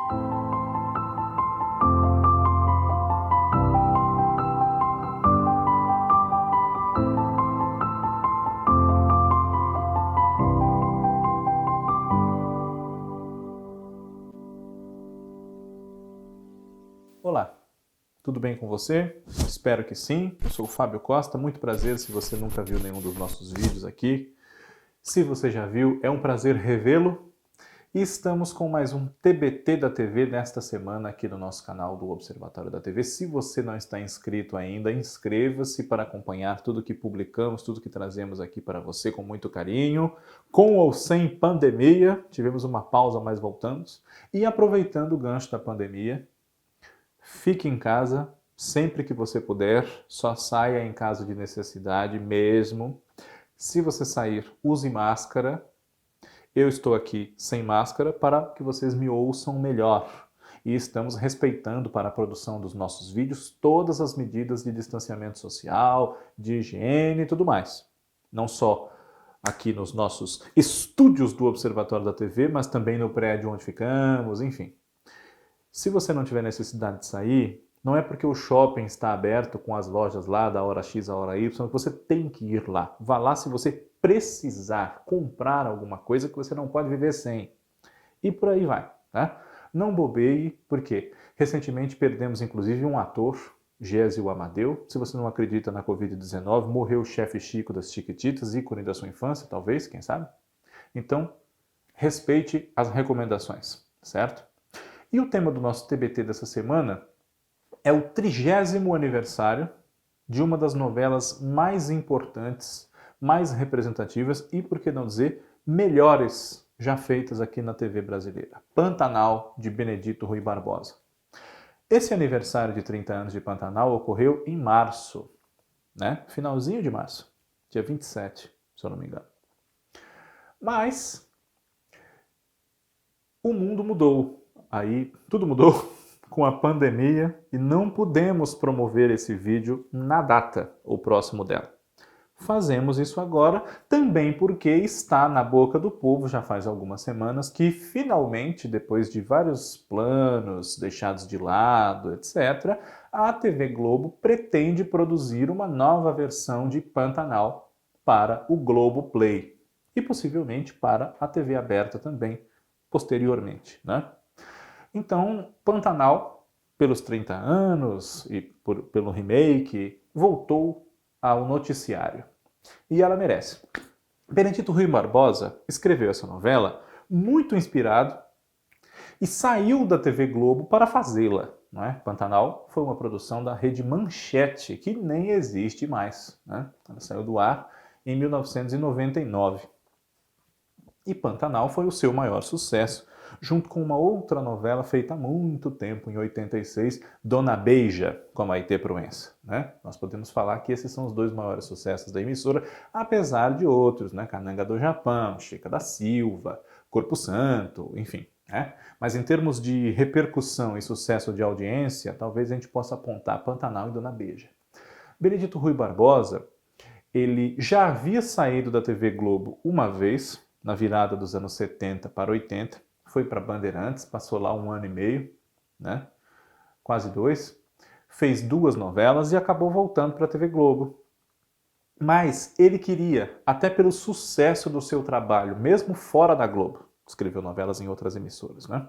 Olá, tudo bem com você? Espero que sim. Eu sou o Fábio Costa, muito prazer se você nunca viu nenhum dos nossos vídeos aqui. Se você já viu, é um prazer revê-lo. E estamos com mais um TBT da TV nesta semana aqui no nosso canal do Observatório da TV. Se você não está inscrito ainda, inscreva-se para acompanhar tudo que publicamos, tudo que trazemos aqui para você com muito carinho. Com ou sem pandemia, tivemos uma pausa, mas voltamos. E aproveitando o gancho da pandemia, fique em casa sempre que você puder, só saia em caso de necessidade mesmo. Se você sair, use máscara. Eu estou aqui sem máscara para que vocês me ouçam melhor. E estamos respeitando para a produção dos nossos vídeos todas as medidas de distanciamento social, de higiene e tudo mais. Não só aqui nos nossos estúdios do Observatório da TV, mas também no prédio onde ficamos, enfim. Se você não tiver necessidade de sair, não é porque o shopping está aberto com as lojas lá da hora X à hora Y que você tem que ir lá. Vá lá se você precisar comprar alguma coisa que você não pode viver sem. E por aí vai, tá? Não bobeie, porque recentemente perdemos inclusive um ator, Gésio Amadeu. Se você não acredita na Covid-19, morreu o chefe Chico das Chiquititas, ícone da sua infância, talvez, quem sabe? Então, respeite as recomendações, certo? E o tema do nosso TBT dessa semana é o 30º aniversário de uma das novelas mais importantes, mais representativas e, por que não dizer, melhores já feitas aqui na TV brasileira. Pantanal, de Benedito Rui Barbosa. Esse aniversário de 30 anos de Pantanal ocorreu em março, né? Finalzinho de março, dia 27, se eu não me engano. Mas o mundo mudou. Aí tudo mudou com a pandemia e não pudemos promover esse vídeo na data ou próximo dela. Fazemos isso agora também porque está na boca do povo já faz algumas semanas que finalmente, depois de vários planos deixados de lado, etc., a TV Globo pretende produzir uma nova versão de Pantanal para o Globoplay e possivelmente para a TV aberta também posteriormente, né? Então, Pantanal, pelos 30 anos e pelo remake, voltou ao noticiário. E ela merece. Benedito Rui Barbosa escreveu essa novela muito inspirado e saiu da TV Globo para fazê-la. Não é? Pantanal foi uma produção da Rede Manchete, que nem existe mais. Né? Ela saiu do ar em 1999. E Pantanal foi o seu maior sucesso, junto com uma outra novela feita há muito tempo, em 86, Dona Beija, com a Maitê Proença. Né? Nós podemos falar que esses são os dois maiores sucessos da emissora, apesar de outros, né? Cananga do Japão, Chica da Silva, Corpo Santo, enfim. Né? Mas em termos de repercussão e sucesso de audiência, talvez a gente possa apontar Pantanal e Dona Beija. Benedito Rui Barbosa, ele já havia saído da TV Globo uma vez, na virada dos anos 70 para 80, foi para Bandeirantes, passou lá 1 ano e meio, né? Quase 2, fez 2 novelas e acabou voltando para a TV Globo. Mas ele queria, até pelo sucesso do seu trabalho, mesmo fora da Globo, escreveu novelas em outras emissoras, né?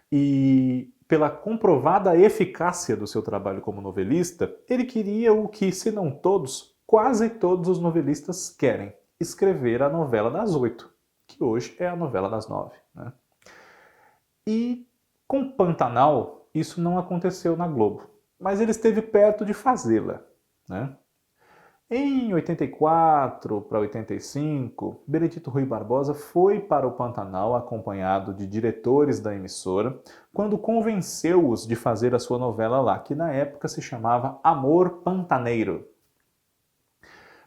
E pela comprovada eficácia do seu trabalho como novelista, ele queria o que, se não todos, quase todos os novelistas querem, escrever a novela das 8, que hoje é a novela das 9. Né? E com Pantanal, isso não aconteceu na Globo, mas ele esteve perto de fazê-la. Né? Em 84 para 85, Benedito Rui Barbosa foi para o Pantanal acompanhado de diretores da emissora, quando convenceu-os de fazer a sua novela lá, que na época se chamava Amor Pantaneiro.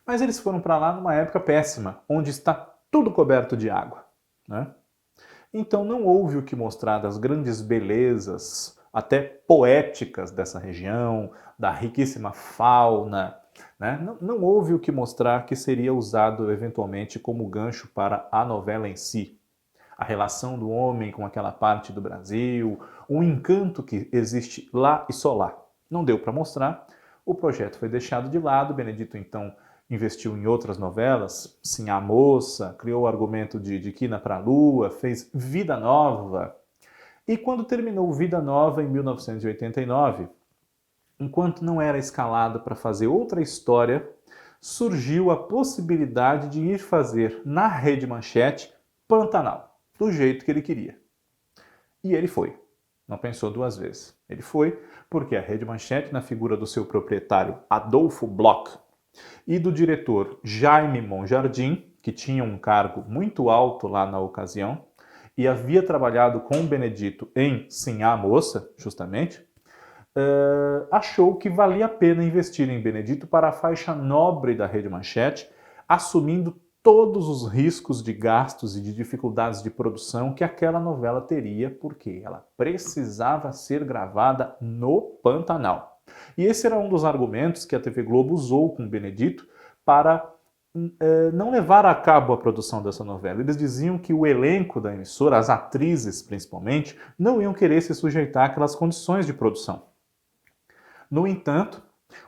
Mas eles foram para lá numa época péssima, onde está tudo coberto de água. Né? Então não houve o que mostrar das grandes belezas, até poéticas dessa região, da riquíssima fauna. Né? Não houve o que mostrar que seria usado eventualmente como gancho para a novela em si. a relação do homem com aquela parte do Brasil, o encanto que existe lá e só lá. Não deu para mostrar, o projeto foi deixado de lado, Benedito então investiu em outras novelas, Sim a Moça, criou o argumento de Quina para a Lua, fez Vida Nova. E quando terminou Vida Nova, em 1989, enquanto não era escalado para fazer outra história, surgiu a possibilidade de ir fazer na Rede Manchete Pantanal, do jeito que ele queria. E ele foi. Não pensou duas vezes. Ele foi porque a Rede Manchete, na figura do seu proprietário Adolfo Bloch e do diretor Jaime Monjardim, que tinha um cargo muito alto lá na ocasião, e havia trabalhado com o Benedito em Sim a Moça, justamente, achou que valia a pena investir em Benedito para a faixa nobre da Rede Manchete, assumindo todos os riscos de gastos e de dificuldades de produção que aquela novela teria, porque ela precisava ser gravada no Pantanal. E esse era um dos argumentos que a TV Globo usou com Benedito para não levar a cabo a produção dessa novela. Eles diziam que o elenco da emissora, as atrizes principalmente, não iam querer se sujeitar àquelas condições de produção. No entanto,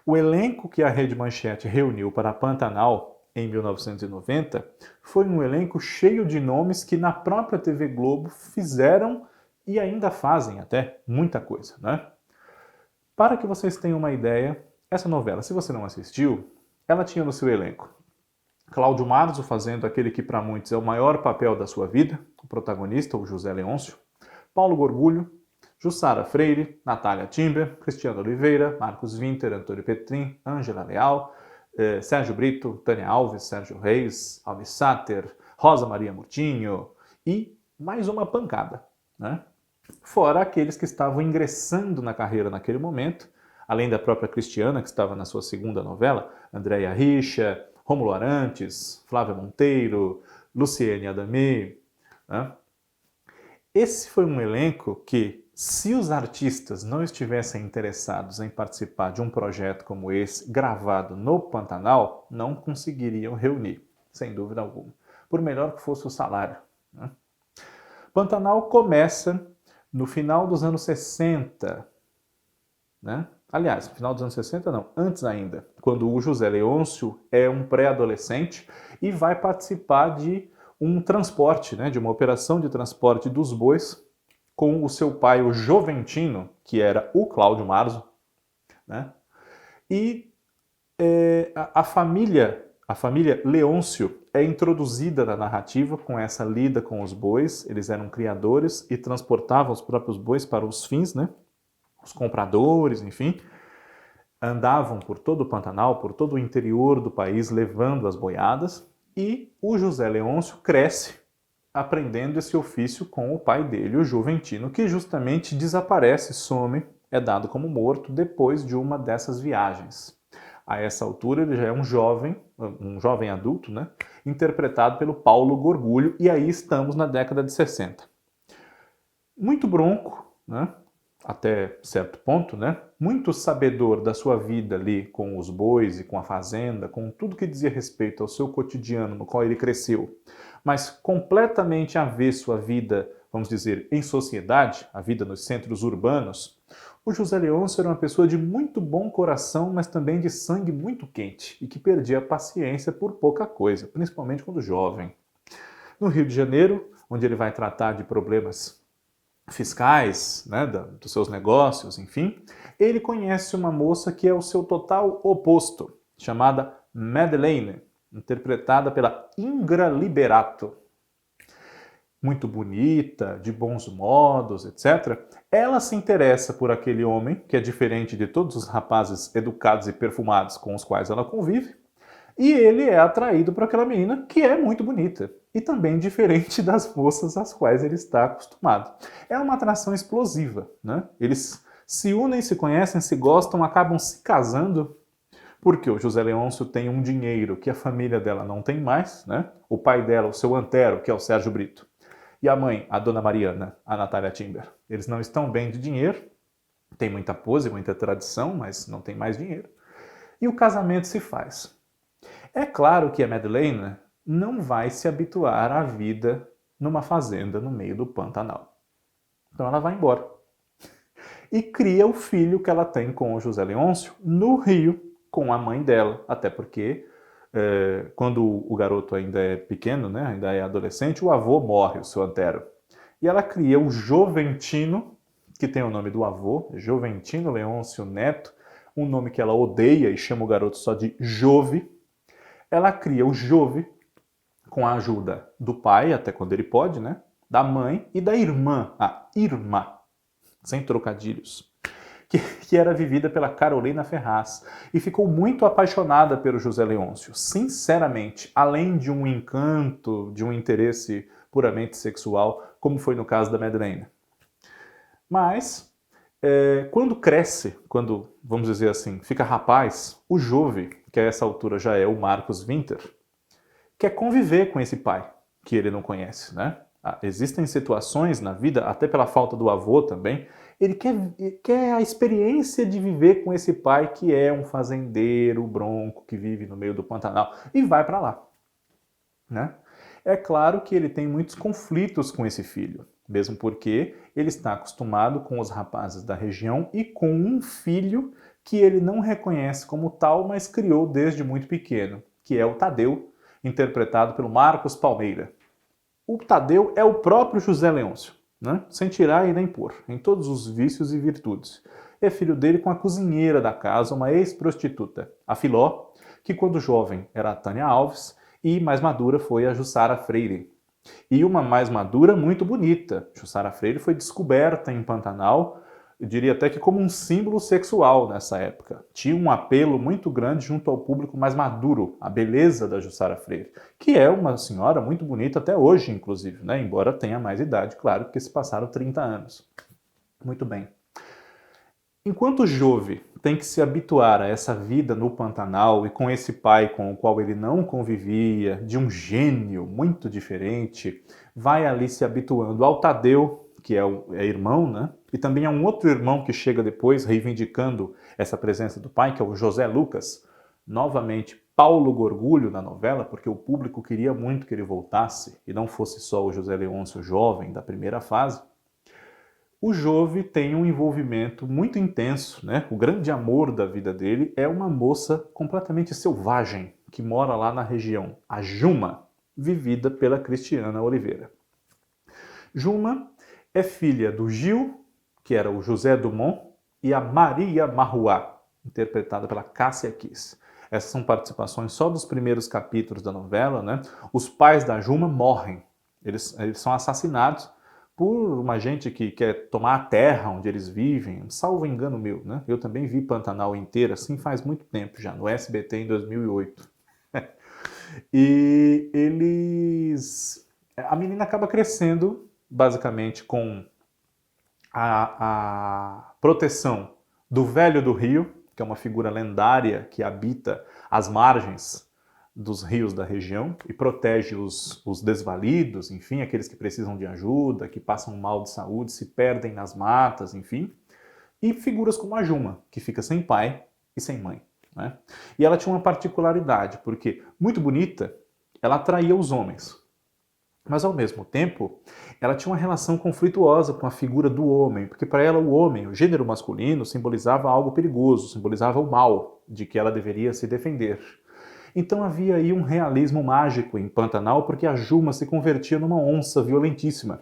o elenco que a Rede Manchete reuniu para Pantanal em 1990 foi um elenco cheio de nomes que na própria TV Globo fizeram e ainda fazem até muita coisa, né? Para que vocês tenham uma ideia, essa novela, se você não assistiu, ela tinha no seu elenco Cláudio Marzo fazendo aquele que para muitos é o maior papel da sua vida, o protagonista, o José Leôncio, Paulo Gorgulho, Jussara Freire, Natália Timber, Cristiano Oliveira, Marcos Winter, Antônio Petrin, Ângela Leal, Sérgio Brito, Tânia Alves, Sérgio Reis, Alves Sáter, Rosa Maria Murtinho e mais uma pancada, né? Fora aqueles que estavam ingressando na carreira naquele momento, além da própria Cristiana, que estava na sua segunda novela, Andréia Richa, Rômulo Arantes, Flávia Monteiro, Luciene Adami, né? Esse foi um elenco que, se os artistas não estivessem interessados em participar de um projeto como esse, gravado no Pantanal, não conseguiriam reunir, sem dúvida alguma, por melhor que fosse o salário, né? Pantanal começa no final dos anos 60, né? Aliás, no final dos anos 60 não, antes ainda, quando o José Leôncio é um pré-adolescente e vai participar de um transporte, né, de uma operação de transporte dos bois com o seu pai, o Joventino, que era o Cláudio Marzo, né? E a família Leôncio é introduzida na narrativa com essa lida com os bois. Eles eram criadores e transportavam os próprios bois para os fins, né? Os compradores, enfim, andavam por todo o Pantanal, por todo o interior do país, levando as boiadas, e o José Leôncio cresce aprendendo esse ofício com o pai dele, o Juventino, que justamente desaparece, some, é dado como morto depois de uma dessas viagens. A essa altura ele já é um jovem adulto, né, interpretado pelo Paulo Gorgulho, e aí estamos na década de 60. Muito bronco, né? Até certo ponto, né? Muito sabedor da sua vida ali com os bois e com a fazenda, com tudo que dizia respeito ao seu cotidiano no qual ele cresceu, mas completamente avesso à vida, vamos dizer, em sociedade, a vida nos centros urbanos, o José Leôncio era uma pessoa de muito bom coração, mas também de sangue muito quente e que perdia a paciência por pouca coisa, principalmente quando jovem. No Rio de Janeiro, onde ele vai tratar de problemas fiscais, né, dos seus negócios, enfim, ele conhece uma moça que é o seu total oposto, chamada Madeleine, interpretada pela Ingra Liberato. Muito bonita, de bons modos, etc. Ela se interessa por aquele homem, que é diferente de todos os rapazes educados e perfumados com os quais ela convive, e ele é atraído por aquela menina que é muito bonita e também diferente das moças às quais ele está acostumado. É uma atração explosiva, né? Eles se unem, se conhecem, se gostam, acabam se casando porque o José Leôncio tem um dinheiro que a família dela não tem mais, né? O pai dela, o seu antero, que é o Sérgio Brito, e a mãe, a dona Mariana, a Natália Timber. Eles não estão bem de dinheiro, tem muita pose, muita tradição, mas não tem mais dinheiro. E o casamento se faz. É claro que a Madeleine não vai se habituar à vida numa fazenda no meio do Pantanal. Então ela vai embora. E cria o filho que ela tem com o José Leôncio no Rio, com a mãe dela. Até porque, quando o garoto ainda é pequeno, né, ainda é adolescente, o avô morre, o seu Antero. E ela cria o Joventino, que tem o nome do avô, Joventino Leôncio Neto, um nome que ela odeia e chama o garoto só de Jove. Ela cria o Jove com a ajuda do pai, até quando ele pode, né? Da mãe e da irmã, a Irmã, sem trocadilhos, que era vivida pela Carolina Ferraz e ficou muito apaixonada pelo José Leôncio. Sinceramente, além de um encanto, de um interesse puramente sexual, como foi no caso da Madeleine. Mas, quando cresce, quando, vamos dizer assim, fica rapaz, o Jove, que a essa altura já é o Marcos Winter, quer conviver com esse pai, que ele não conhece, né? Existem situações na vida, até pela falta do avô também, ele quer a experiência de viver com esse pai que é um fazendeiro bronco, que vive no meio do Pantanal, e vai para lá, né? É claro que ele tem muitos conflitos com esse filho, mesmo porque ele está acostumado com os rapazes da região e com um filho que ele não reconhece como tal, mas criou desde muito pequeno, que é o Tadeu, interpretado pelo Marcos Palmeira. O Tadeu é o próprio José Leôncio, né? Sem tirar e nem pôr, em todos os vícios e virtudes. É filho dele com a cozinheira da casa, uma ex-prostituta, a Filó, que quando jovem era a Tânia Alves, e mais madura foi a Jussara Freire. E uma mais madura muito bonita. Jussara Freire foi descoberta em Pantanal, eu diria até que como um símbolo sexual nessa época. Tinha um apelo muito grande junto ao público mais maduro, a beleza da Jussara Freire, que é uma senhora muito bonita até hoje, inclusive, né? Embora tenha mais idade, claro, porque se passaram 30 anos. Muito bem. Enquanto o Jove tem que se habituar a essa vida no Pantanal e com esse pai com o qual ele não convivia, de um gênio muito diferente, vai ali se habituando ao Tadeu, que é irmão, né? E também há um outro irmão que chega depois, reivindicando essa presença do pai, que é o José Lucas. Novamente, Paulo Gorgulho na novela, porque o público queria muito que ele voltasse e não fosse só o José Leôncio jovem da primeira fase. O Jove tem um envolvimento muito intenso, né? O grande amor da vida dele é uma moça completamente selvagem que mora lá na região, a Juma, vivida pela Cristiana Oliveira. Juma é filha do Gil, que era o José Dumont, e a Maria Marruá, interpretada pela Cássia Kiss. Essas são participações só dos primeiros capítulos da novela, né? Os pais da Juma morrem, eles são assassinados por uma gente que quer tomar a terra onde eles vivem, salvo engano meu, né? Eu também vi Pantanal inteira, assim faz muito tempo já, no SBT em 2008. E eles... A menina acaba crescendo, basicamente, com a proteção do Velho do Rio, que é uma figura lendária que habita as margens dos rios da região e protege os desvalidos, enfim, aqueles que precisam de ajuda, que passam mal de saúde, se perdem nas matas, enfim. E figuras como a Juma, que fica sem pai e sem mãe, né? E ela tinha uma particularidade, porque, muito bonita, ela atraía os homens. Mas, ao mesmo tempo, ela tinha uma relação conflituosa com a figura do homem, porque para ela o homem, o gênero masculino, simbolizava algo perigoso, simbolizava o mal, de que ela deveria se defender. Então havia aí um realismo mágico em Pantanal, porque a Juma se convertia numa onça violentíssima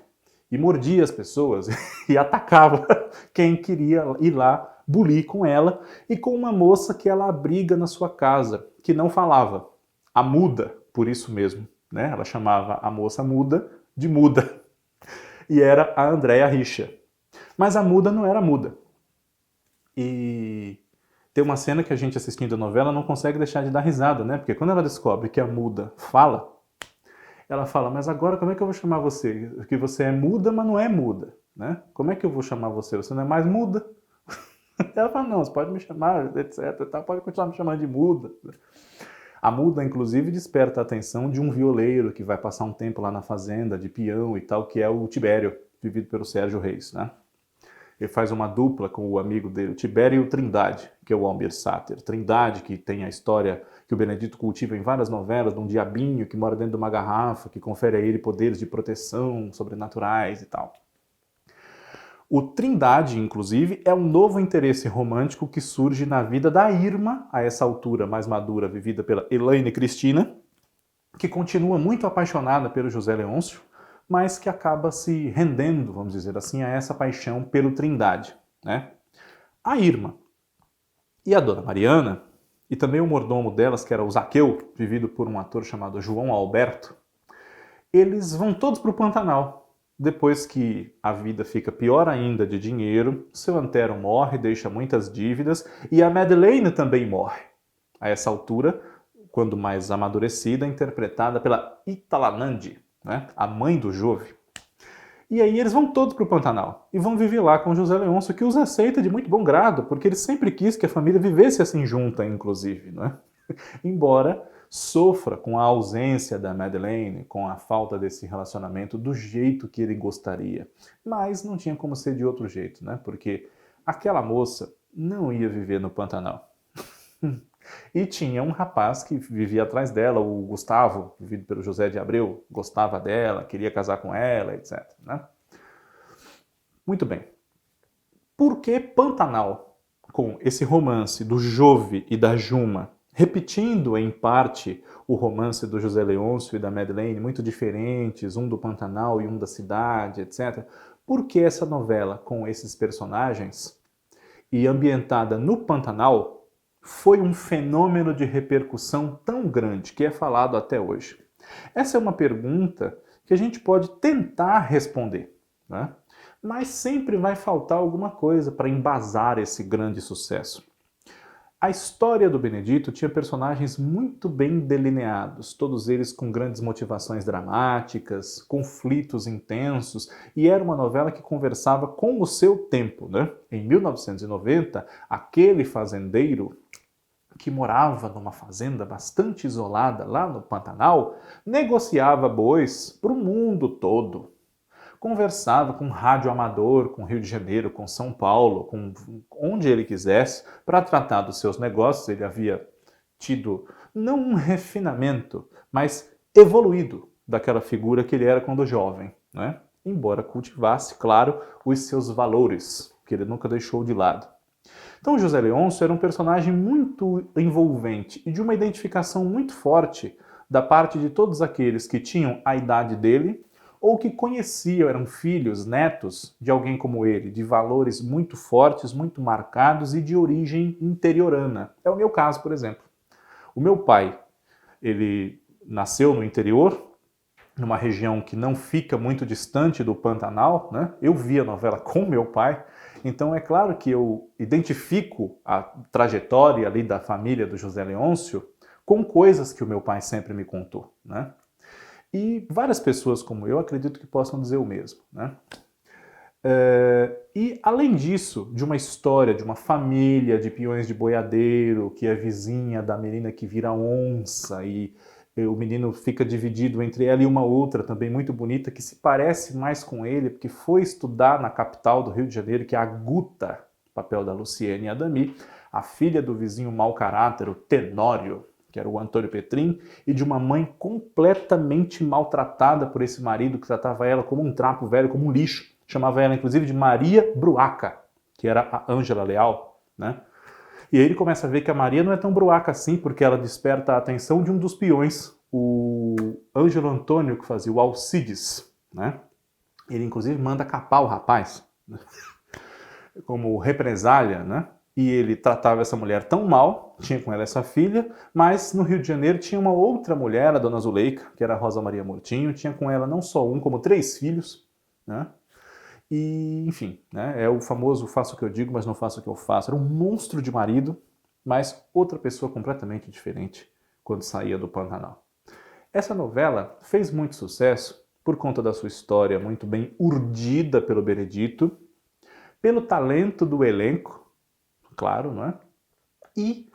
e mordia as pessoas e atacava quem queria ir lá bulir com ela e com uma moça que ela abriga na sua casa, que não falava, a muda, por isso mesmo, né? Ela chamava a moça muda de muda e era a Andréa Richa. Mas a muda não era muda. E tem uma cena que a gente assistindo a novela não consegue deixar de dar risada, né? Porque quando ela descobre que a muda fala, ela fala, mas agora como é que eu vou chamar você? Que você é muda, mas não é muda, né? Como é que eu vou chamar você? Você não é mais muda? Ela fala, não, você pode me chamar, etc. Pode continuar me chamando de muda. A muda, inclusive, desperta a atenção de um violeiro que vai passar um tempo lá na fazenda, de peão e tal, que é o Tibério, vivido pelo Sérgio Reis, né? Ele faz uma dupla com o amigo dele, o Tibério e o Trindade, que é o Almir Sater. Trindade, que tem a história que o Benedito cultiva em várias novelas, de um diabinho que mora dentro de uma garrafa, que confere a ele poderes de proteção sobrenaturais e tal. O Trindade, inclusive, é um novo interesse romântico que surge na vida da Irma, a essa altura mais madura, vivida pela Elaine Cristina, que continua muito apaixonada pelo José Leôncio, mas que acaba se rendendo, vamos dizer assim, a essa paixão pelo Trindade, né? A Irma e a Dona Mariana, e também o mordomo delas, que era o Zaqueu, vivido por um ator chamado João Alberto, eles vão todos para o Pantanal. Depois que a vida fica pior ainda de dinheiro, seu Antero morre, deixa muitas dívidas, e a Madeleine também morre. A essa altura, quando mais amadurecida, interpretada pela Itala Nandi, né? A mãe do Jove. E aí eles vão todos para o Pantanal e vão viver lá com José Leôncio, que os aceita de muito bom grado, porque ele sempre quis que a família vivesse assim junta, inclusive, né? Embora sofra com a ausência da Madeleine, com a falta desse relacionamento do jeito que ele gostaria. Mas não tinha como ser de outro jeito, né? Porque aquela moça não ia viver no Pantanal. E tinha um rapaz que vivia atrás dela, o Gustavo, vivido pelo José de Abreu, gostava dela, queria casar com ela, etc. Né? Muito bem. Por que Pantanal, com esse romance do Jove e da Juma, repetindo em parte o romance do José Leôncio e da Madeleine, muito diferentes, um do Pantanal e um da cidade, etc. Por que essa novela com esses personagens e ambientada no Pantanal foi um fenômeno de repercussão tão grande que é falado até hoje? Essa é uma pergunta que a gente pode tentar responder, né? Mas sempre vai faltar alguma coisa para embasar esse grande sucesso. A história do Benedito tinha personagens muito bem delineados, todos eles com grandes motivações dramáticas, conflitos intensos, e era uma novela que conversava com o seu tempo, né? Em 1990, aquele fazendeiro que morava numa fazenda bastante isolada lá no Pantanal, negociava bois para o mundo todo. Conversava com rádio amador, com Rio de Janeiro, com São Paulo, com onde ele quisesse, para tratar dos seus negócios. Ele havia tido, não um refinamento, mas evoluído daquela figura que ele era quando jovem, né? Embora cultivasse, claro, os seus valores, que ele nunca deixou de lado. Então, José Leôncio era um personagem muito envolvente e de uma identificação muito forte da parte de todos aqueles que tinham a idade dele ou que conheciam, eram filhos, netos de alguém como ele, de valores muito fortes, muito marcados e de origem interiorana. É o meu caso, por exemplo. O meu pai, ele nasceu no interior, numa região que não fica muito distante do Pantanal, né? Eu vi a novela com meu pai, então é claro que eu identifico a trajetória ali da família do José Leôncio com coisas que o meu pai sempre me contou, né? E várias pessoas como eu acredito que possam dizer o mesmo, né? E além disso, de uma história de uma família de peões de boiadeiro, que é vizinha da menina que vira onça e o menino fica dividido entre ela e uma outra também muito bonita, que se parece mais com ele, porque foi estudar na capital do Rio de Janeiro, que é a Guta, papel da Luciene Adami, a filha do vizinho mau caráter, o Tenório, que era o Antônio Petrin, e de uma mãe completamente maltratada por esse marido que tratava ela como um trapo velho, como um lixo. Chamava ela, inclusive, de Maria Bruaca, que era a Ângela Leal, né? E aí ele começa a ver que a Maria não é tão bruaca assim, porque ela desperta a atenção de um dos peões, o Ângelo Antônio, que fazia o Alcides, né? Ele, inclusive, manda capar o rapaz, né? Como represália, né? E ele tratava essa mulher tão mal, tinha com ela essa filha, mas no Rio de Janeiro tinha uma outra mulher, a Dona Zuleika, que era a Rosa Maria Murtinho, tinha com ela não só um, como 3 filhos, né? E, enfim, né, é o famoso faço o que eu digo, mas não faço o que eu faço. Era um monstro de marido, mas outra pessoa completamente diferente quando saía do Pantanal. Essa novela fez muito sucesso por conta da sua história muito bem urdida pelo Benedito, pelo talento do elenco, claro, não é? E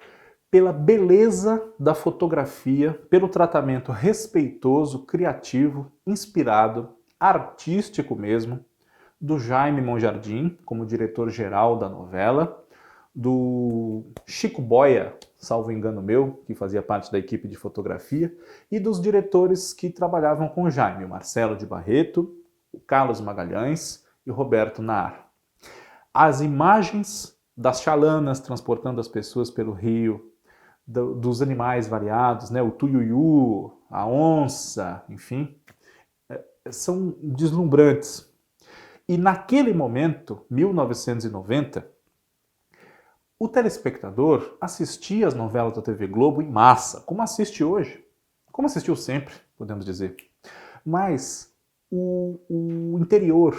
pela beleza da fotografia, pelo tratamento respeitoso, criativo, inspirado, artístico mesmo, do Jaime Monjardim como diretor-geral da novela, do Chico Boia, salvo engano meu, que fazia parte da equipe de fotografia, e dos diretores que trabalhavam com o Jaime, o Marcelo de Barreto, o Carlos Magalhães e o Roberto Naar. As imagens das chalanas transportando as pessoas pelo rio, dos animais variados, né, o tuiuiu, a onça, enfim, são deslumbrantes. E naquele momento, 1990, o telespectador assistia às novelas da TV Globo em massa, como assiste hoje, como assistiu sempre, podemos dizer. Mas o interior,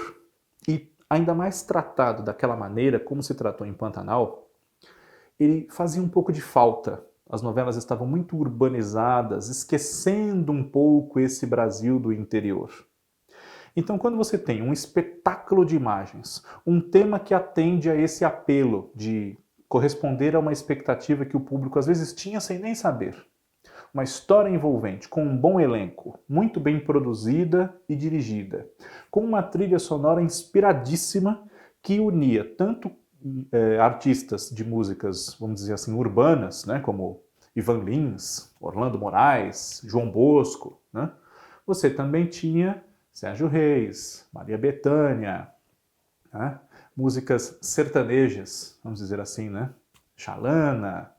e ainda mais tratado daquela maneira como se tratou em Pantanal, ele fazia um pouco de falta. As novelas estavam muito urbanizadas, esquecendo um pouco esse Brasil do interior. Então, quando você tem um espetáculo de imagens, um tema que atende a esse apelo de corresponder a uma expectativa que o público às vezes tinha sem nem saber, uma história envolvente, com um bom elenco, muito bem produzida e dirigida, com uma trilha sonora inspiradíssima que unia tanto artistas de músicas, vamos dizer assim, urbanas, né, como Ivan Lins, Orlando Moraes, João Bosco, né? Você também tinha Sérgio Reis, Maria Bethânia, né? Músicas sertanejas, vamos dizer assim, né? Xalana,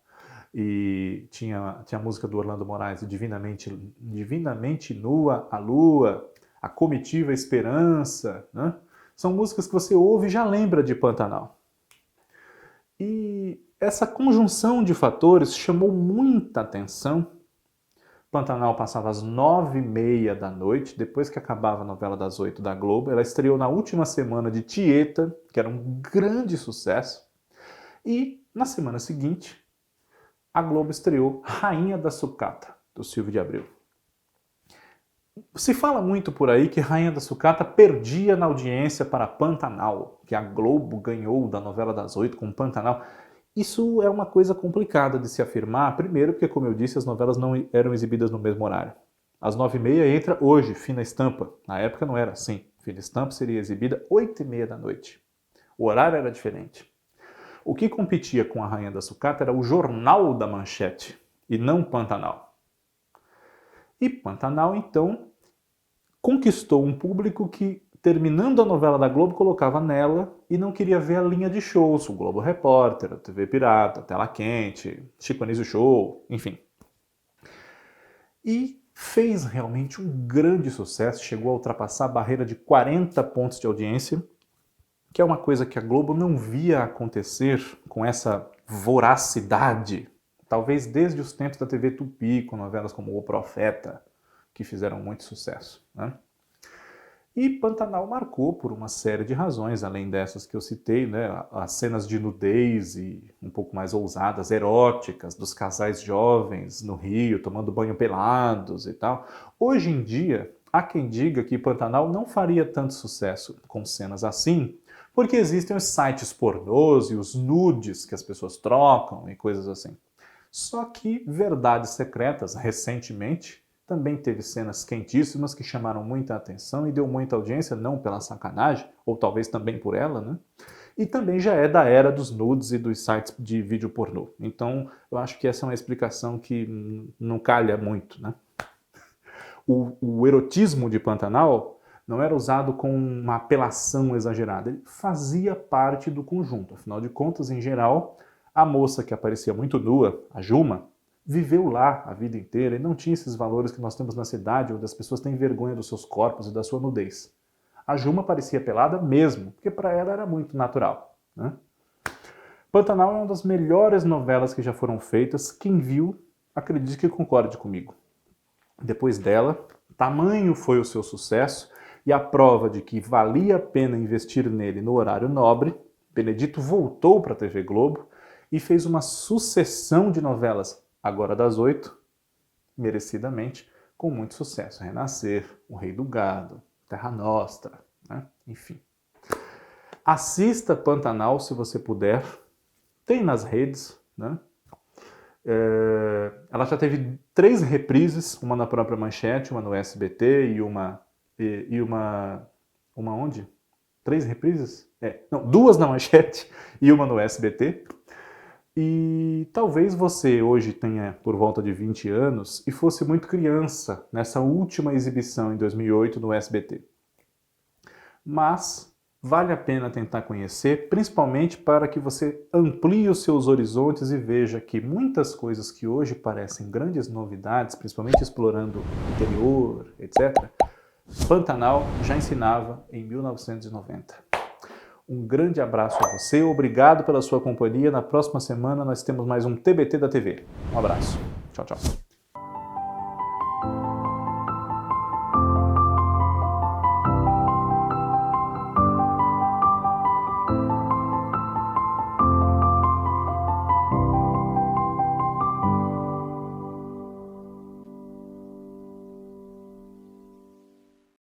e tinha a música do Orlando Moraes, Divinamente Nua a Lua, A Comitiva Esperança, né? São músicas que você ouve e já lembra de Pantanal. E essa conjunção de fatores chamou muita atenção. Pantanal passava às 9h30 da noite, depois que acabava a novela das 8 da Globo. Ela estreou na última semana de Tieta, que era um grande sucesso. E na semana seguinte, a Globo estreou Rainha da Sucata, do Silvio de Abreu. Se fala muito por aí que Rainha da Sucata perdia na audiência para Pantanal, que a Globo ganhou da novela das 8 com Pantanal. Isso é uma coisa complicada de se afirmar, primeiro porque, como eu disse, as novelas não eram exibidas no mesmo horário. Às 9h30 entra hoje, Fina Estampa. Na época não era assim. Fina Estampa seria exibida 8h30 da noite. O horário era diferente. O que competia com a Rainha da Sucata era o Jornal da Manchete, e não Pantanal. E Pantanal, então, conquistou um público que, terminando a novela da Globo, colocava nela e não queria ver a linha de shows, o Globo Repórter, a TV Pirata, a Tela Quente, Chico Anísio Show, enfim. E fez realmente um grande sucesso, chegou a ultrapassar a barreira de 40 pontos de audiência, que é uma coisa que a Globo não via acontecer com essa voracidade, talvez desde os tempos da TV Tupi, com novelas como O Profeta, que fizeram muito sucesso, né? E Pantanal marcou por uma série de razões, além dessas que eu citei, né? As cenas de nudez e um pouco mais ousadas, eróticas, dos casais jovens no Rio, tomando banho pelados e tal. Hoje em dia, há quem diga que Pantanal não faria tanto sucesso com cenas assim, porque existem os sites pornôs e os nudes que as pessoas trocam e coisas assim. Só que Verdades Secretas, recentemente, também teve cenas quentíssimas que chamaram muita atenção e deu muita audiência, não pela sacanagem, ou talvez também por ela, né? E também já é da era dos nudes e dos sites de vídeo pornô. Então, eu acho que essa é uma explicação que não calha muito, né? O erotismo de Pantanal não era usado com uma apelação exagerada, ele fazia parte do conjunto. Afinal de contas, em geral, a moça que aparecia muito nua, a Juma, viveu lá a vida inteira e não tinha esses valores que nós temos na cidade, onde as pessoas têm vergonha dos seus corpos e da sua nudez. A Juma parecia pelada mesmo, porque para ela era muito natural, né? Pantanal é uma das melhores novelas que já foram feitas. Quem viu, acredite que concorde comigo. Depois dela, tamanho foi o seu sucesso e a prova de que valia a pena investir nele no horário nobre, Benedito voltou para a TV Globo e fez uma sucessão de novelas, agora das 8, merecidamente, com muito sucesso. Renascer, O Rei do Gado, Terra Nostra, né? Enfim. Assista Pantanal se você puder. Tem nas redes, né? Ela já teve 3 reprises, uma na própria Manchete, uma no SBT e uma onde? 3 reprises? Não, 2 na Manchete e uma no SBT. E talvez você hoje tenha por volta de 20 anos e fosse muito criança nessa última exibição em 2008 no SBT. Mas vale a pena tentar conhecer, principalmente para que você amplie os seus horizontes e veja que muitas coisas que hoje parecem grandes novidades, principalmente explorando o interior, etc., Pantanal já ensinava em 1990. Um grande abraço a você, obrigado pela sua companhia. Na próxima semana nós temos mais um TBT da TV. Um abraço. Tchau, tchau.